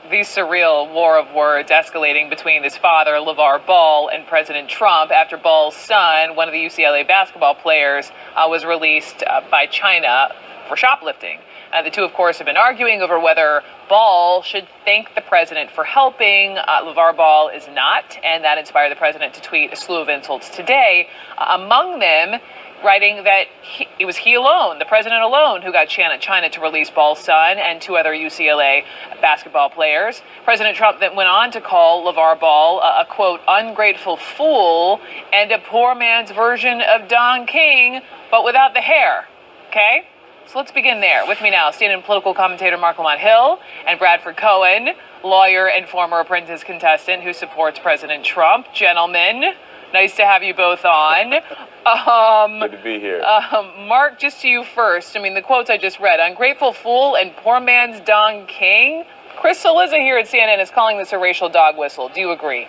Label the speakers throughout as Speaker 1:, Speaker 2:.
Speaker 1: the surreal war of words escalating between his father, LeVar Ball, and President Trump after Ball's son, one of the UCLA basketball players, was released by China for shoplifting. The two, of course, have been arguing over whether Ball should thank the president for helping. LeVar Ball is not, and that inspired the president to tweet a slew of insults today, among them writing that it was he alone, the president alone, who got China to release Ball's son and two other UCLA basketball players. President Trump then went on to call LeVar Ball a quote, ungrateful fool and a poor man's version of Don King, but without the hair. Okay? So let's begin there. With me now, stand-in political commentator Mark Lamont Hill and Bradford Cohen, lawyer and former Apprentice contestant who supports President Trump. Gentlemen, nice to have you both on.
Speaker 2: Good to be here.
Speaker 1: Mark, just to you first. I mean, the quotes I just read, ungrateful fool and poor man's Don King. Chris Cillizza here at CNN is calling this a racial dog whistle. Do you agree?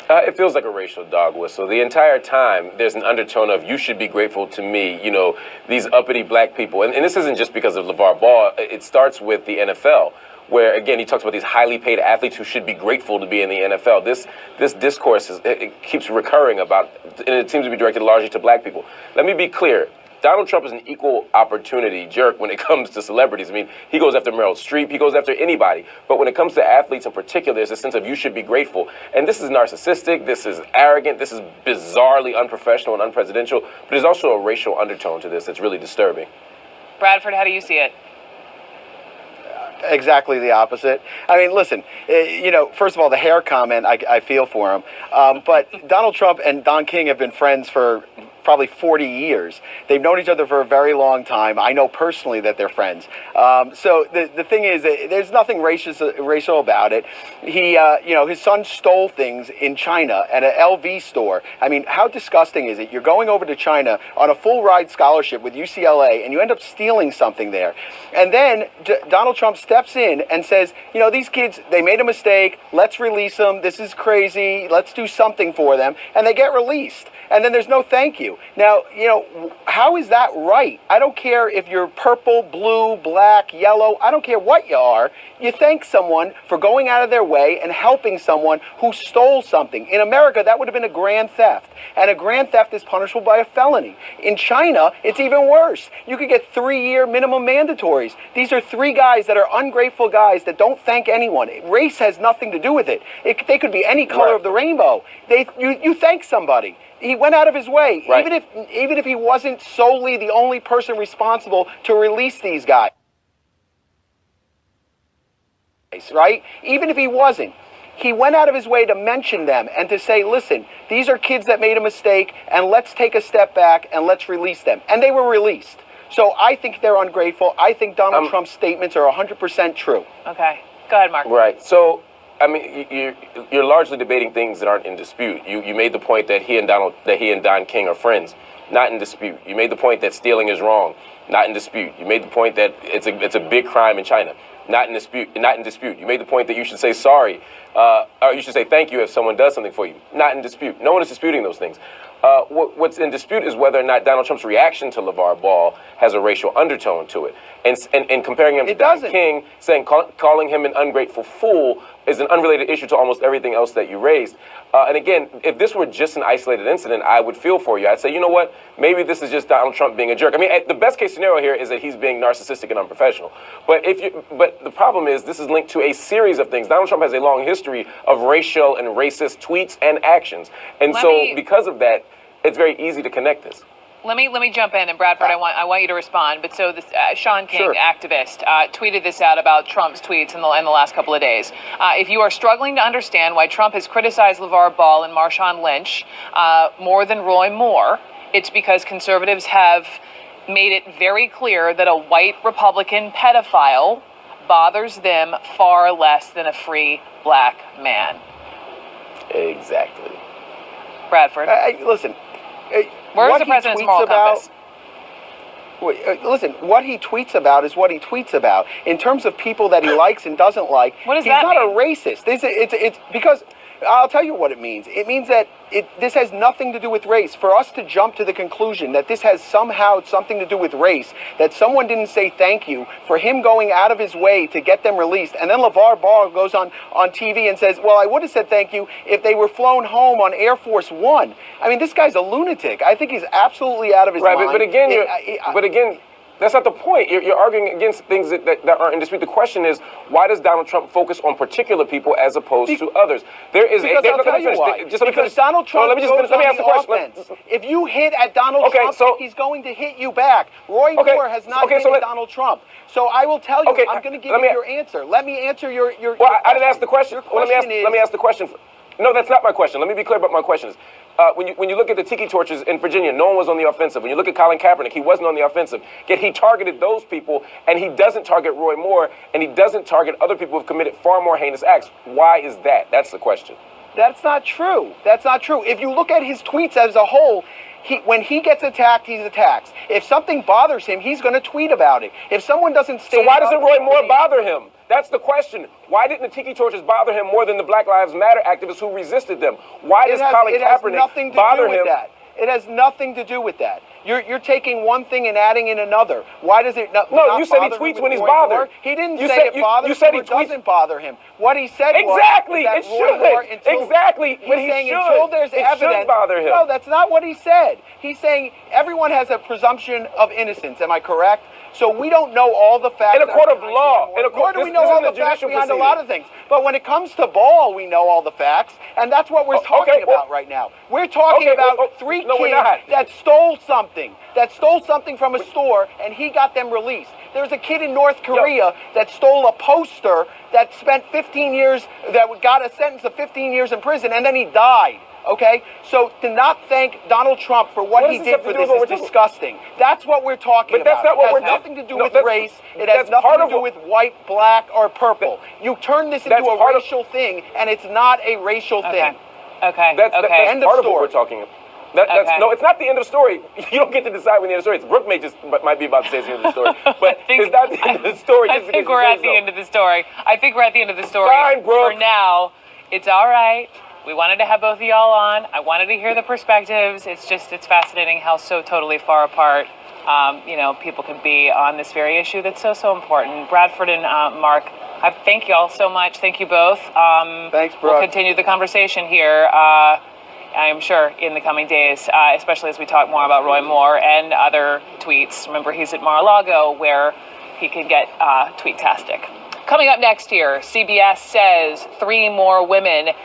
Speaker 2: It feels like a racial dog whistle. The entire time, there's an undertone of, you should be grateful to me, you know, these uppity black people. And this isn't just because of LeVar Ball. It starts with the NFL, where, again, he talks about these highly paid athletes who should be grateful to be in the NFL. This discourse, it keeps recurring about, and it seems to be directed largely to black people. Let me be clear. Donald Trump is an equal opportunity jerk when it comes to celebrities. I mean, he goes after Meryl Streep, he goes after anybody. But when it comes to athletes in particular, there's a sense of you should be grateful. And this is narcissistic, this is arrogant, this is bizarrely unprofessional and unpresidential. But there's also a racial undertone to this that's really disturbing.
Speaker 1: Bradford, how do you see it?
Speaker 3: Exactly the opposite. I mean, listen, you know, first of all, the hair comment, I feel for him. But Donald Trump and Don King have been friends for probably 40 years. They've known each other for a very long time. I know personally that they're friends. So the thing is, there's nothing racial about it. He, you know, his son stole things in China at an LV store. I mean, how disgusting is it? You're going over to China on a full ride scholarship with UCLA, and you end up stealing something there. And then Donald Trump steps in and says, you know, these kids, they made a mistake. Let's release them. This is crazy. Let's do something for them. And they get released. And then there's no thank you. Now, you know, how is that right? I don't care if you're purple, blue, black, yellow. I don't care what you are. You thank someone for going out of their way and helping someone who stole something. In America, that would have been a grand theft. And a grand theft is punishable by a felony. In China, it's even worse. You could get 3-year minimum mandatories. These are 3 guys that are ungrateful guys that don't thank anyone. Race has nothing to do with it. They could be any color of the rainbow. You thank somebody. He went out of his way,
Speaker 2: right.
Speaker 3: even if he wasn't solely the only person responsible to release these guys, right? Even if he wasn't, he went out of his way to mention them and to say, listen, these are kids that made a mistake, and let's take a step back and let's release them. And they were released. So I think they're ungrateful. I think Donald Trump's statements are 100% true.
Speaker 1: Okay. Go ahead, Mark.
Speaker 2: Right. So, I mean, you're largely debating things that aren't in dispute. You made the point that he and Don King are friends. Not in dispute. You made the point that stealing is wrong. Not in dispute. You made the point that it's a big crime in China. Not in dispute. Not in dispute. You made the point that you should say sorry, or you should say thank you if someone does something for you. Not in dispute. No one is disputing those things. What's in dispute is whether or not Donald Trump's reaction to LeVar Ball has a racial undertone to it. And comparing him to Don King, calling him an ungrateful fool is an unrelated issue to almost everything else that you raised. And again, if this were just an isolated incident, I would feel for you. I'd say, you know what, maybe this is just Donald Trump being a jerk. I mean, the best case scenario here is that he's being narcissistic and unprofessional. But the problem is this is linked to a series of things. Donald Trump has a long history of racial and racist tweets and actions. And because of that, it's very easy to connect this.
Speaker 1: Let me jump in, and Bradford, I want you to respond. But so this Sean King, activist, tweeted this out about Trump's tweets in the last couple of days. If you are struggling to understand why Trump has criticized LeVar Ball and Marshawn Lynch more than Roy Moore, it's because conservatives have made it very clear that a white Republican pedophile bothers them far less than a free black man.
Speaker 2: Exactly.
Speaker 1: Bradford.
Speaker 3: Listen.
Speaker 1: Where's the president's moral compass?
Speaker 3: Listen, what he tweets about is what he tweets about. In terms of people that he likes and doesn't like,
Speaker 1: what does
Speaker 3: he's
Speaker 1: that
Speaker 3: not
Speaker 1: mean?
Speaker 3: a racist. It's because I'll tell you what it means. It means that this has nothing to do with race. For us to jump to the conclusion that this has somehow something to do with race, that someone didn't say thank you for him going out of his way to get them released, and then LeVar Ball goes on TV and says, well, I would have said thank you if they were flown home on Air Force One. I mean, this guy's a lunatic. I think he's absolutely out of his mind.
Speaker 2: Right, but again, that's not the point. You're arguing against things that aren't in dispute. The question is, why does Donald Trump focus on particular people as opposed to others? There is
Speaker 3: because I'll tell you why. Because Donald Trump let me ask the question. If you hit at Donald Trump, he's going to hit you back. Roy Moore has not hit at Donald Trump. So I will tell you, I'm going to give you your answer. Let me answer your
Speaker 2: Well, I didn't ask the question. Let me ask the question. No, that's not my question. Let me be clear about my question. Is when you look at the tiki torches in Virginia, no one was on the offensive. When you look at Colin Kaepernick, he wasn't on the offensive. Yet he targeted those people, and he doesn't target Roy Moore, and he doesn't target other people who have committed far more heinous acts. Why is that? That's the question.
Speaker 3: That's not true. That's not true. If you look at his tweets as a whole, when he gets attacked, he's attacked. If something bothers him, he's going to tweet about it. If someone doesn't stay,
Speaker 2: so why doesn't Roy Moore bother him? That's the question. Why didn't the tiki torches bother him more than the Black Lives Matter activists who resisted them? Why does Colin Kaepernick bother him?
Speaker 3: It has nothing to do with that. You're taking one thing and adding in another. Why does it not?
Speaker 2: No, you said he tweets when he's bothered.
Speaker 3: He didn't say it bothers him or doesn't bother him. What he said
Speaker 2: exactly
Speaker 3: was
Speaker 2: it should. Exactly,
Speaker 3: but he's saying until there's evidence,
Speaker 2: should bother him.
Speaker 3: No, that's not what he said. He's saying everyone has a presumption of innocence. Am I correct? So we don't know all the facts.
Speaker 2: In a court of law.
Speaker 3: Nor do we know all the facts behind a lot of things. But when it comes to Ball, we know all the facts. And that's what we're talking about right now. We're talking about three kids that stole something. From a store, and he got them released. There's a kid in North Korea that stole a poster that spent 15 years, that got a sentence of 15 years in prison, and then he died. Okay? So to not thank Donald Trump for what he did for this is disgusting. That's what we're talking about.
Speaker 2: That's not what
Speaker 3: it has nothing to do with race. It has nothing to do with white, black, or purple. You turn this into a racial thing, and it's not a racial thing.
Speaker 1: Okay.
Speaker 2: That's part of what we're talking about. No, it's not the end of the story. You don't get to decide when the end of the story is. Brooke might be about to say it's the end of the story. But it's not the end of the story.
Speaker 1: I think we're at the end of the story.
Speaker 2: Fine, Brooke.
Speaker 1: For now, it's all right. We wanted to have both of y'all on. I wanted to hear the perspectives. It's fascinating how so totally far apart, people can be on this very issue that's so important. Bradford and Mark, I thank y'all so much. Thank you both.
Speaker 3: Thanks, Brooke.
Speaker 1: We'll continue the conversation here. I am sure in the coming days, especially as we talk more about Roy Moore and other tweets. Remember, he's at Mar-a-Lago where he can get tweet-tastic. Coming up next year, CBS says 3 more women